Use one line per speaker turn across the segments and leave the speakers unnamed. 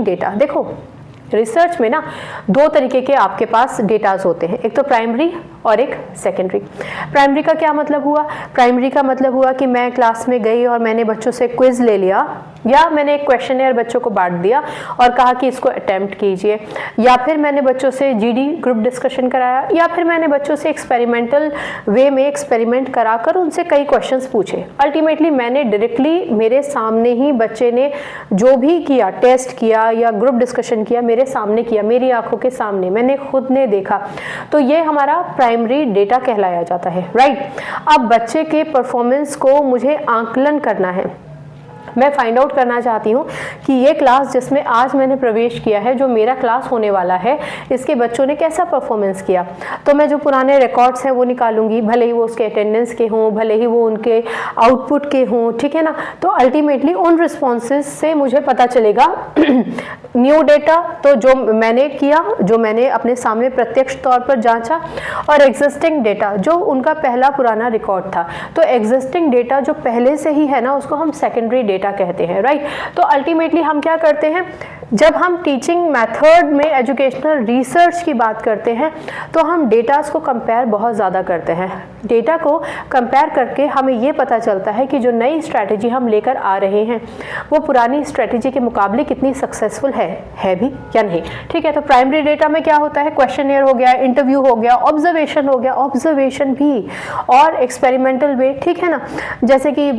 Training data. देखो research में ना दो तरीके के आपके पास डेटाज होते हैं, एक तो प्राइमरी और एक सेकेंडरी। प्राइमरी का क्या मतलब हुआ? प्राइमरी का मतलब हुआ कि मैं क्लास में गई और मैंने बच्चों से क्विज ले लिया, या मैंने एक क्वेश्चनर बच्चों को बांट दिया और कहा कि इसको अटेम्प्ट कीजिए, या फिर मैंने बच्चों से जीडी ग्रुप डिस्कशन कराया, या फिर मैंने बच्चों से एक्सपेरिमेंटल वे में एक्सपेरिमेंट कराकर उनसे कई क्वेश्चंस पूछे। अल्टीमेटली मैंने डायरेक्टली मेरे सामने ही बच्चे ने जो भी किया, टेस्ट किया या ग्रुप डिस्कशन किया, मेरे सामने किया, मेरी आंखों के सामने, मैंने खुद ने देखा। तो ये हमारा प्राइमरी डेटा कहलाया जाता है, राइट। अब बच्चे के परफॉर्मेंस को मुझे आंकलन करना है, मैं फाइंड आउट करना चाहती हूँ कि ये क्लास जिसमें आज मैंने प्रवेश किया है, जो मेरा क्लास होने वाला है, इसके बच्चों ने कैसा परफॉर्मेंस किया। तो मैं जो पुराने रिकॉर्ड्स हैं वो निकालूंगी, भले ही वो उसके अटेंडेंस के हों, भले ही वो उनके आउटपुट के हों, ठीक है ना। तो अल्टीमेटली उन रिस्पॉन्सेज से मुझे पता चलेगा न्यू डेटा, तो जो मैंने किया, जो मैंने अपने सामने प्रत्यक्ष तौर पर जांचा, और एग्जिस्टिंग डेटा जो उनका पहला पुराना रिकॉर्ड था। तो एग्जिस्टिंग डेटा जो पहले से ही है ना, उसको हम सेकेंडरी डेटा कहते हैं, राइट। तो अल्टीमेटली हम क्या करते हैं, जब हम टीचिंग मेथड में एजुकेशनल रिसर्च की बात करते हैं तो हम डेटास को कंपेयर बहुत ज़्यादा करते हैं। डेटा को कंपेयर करके हमें ये पता चलता है कि जो नई स्ट्रैटेजी हम लेकर आ रहे हैं वो पुरानी स्ट्रैटेजी के मुकाबले कितनी सक्सेसफुल है भी या नहीं, ठीक है। तो प्राइमरी डेटा में क्या होता है, क्वेश्चनर हो गया, इंटरव्यू हो गया, ऑब्जर्वेशन हो गया, ऑब्जर्वेशन भी, और एक्सपेरिमेंटल वे, ठीक है ना। जैसे कि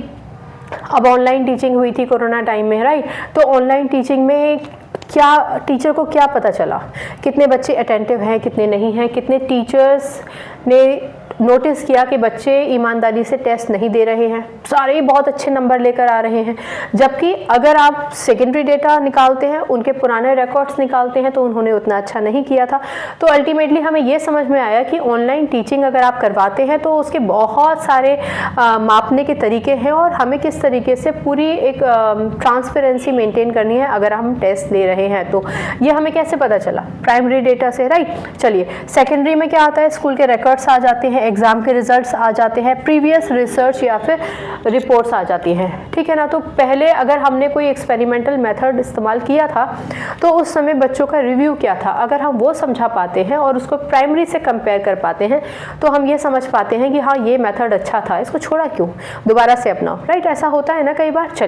अब ऑनलाइन टीचिंग हुई थी कोरोना टाइम में, राइट। तो ऑनलाइन टीचिंग में क्या टीचर को क्या पता चला, कितने बच्चे अटेंटिव हैं, कितने नहीं हैं, कितने टीचर्स ने नोटिस किया कि बच्चे ईमानदारी से टेस्ट नहीं दे रहे हैं, सारे बहुत अच्छे नंबर लेकर आ रहे हैं। जबकि अगर आप सेकेंडरी डेटा निकालते हैं, उनके पुराने रिकॉर्ड्स निकालते हैं, तो उन्होंने उतना अच्छा नहीं किया था। तो अल्टीमेटली हमें ये समझ में आया कि ऑनलाइन टीचिंग अगर आप करवाते हैं तो उसके बहुत सारे मापने के तरीके हैं, और हमें किस तरीके से पूरी एक ट्रांसपेरेंसी मेंटेन करनी है अगर हम टेस्ट ले रहे हैं। तो ये हमें कैसे पता चला, प्राइमरी डेटा से, राइट। चलिए सेकेंडरी में क्या आता है, स्कूल के रिकॉर्ड्स आ जाते हैं, एग्जाम के रिजल्ट्स आ जाते हैं, प्रीवियस रिसर्च या फिर रिपोर्ट्स आ जाती हैं, ठीक है ना। तो पहले अगर हमने कोई एक्सपेरिमेंटल मेथड इस्तेमाल किया था तो उस समय बच्चों का रिव्यू क्या था, अगर हम वो समझा पाते हैं और उसको प्राइमरी से कंपेयर कर पाते हैं तो हम ये समझ पाते हैं कि हाँ ये मेथड अच्छा था, इसको छोड़ा क्यों, दोबारा से अपनाओ, राइट। ऐसा होता है ना कई बार।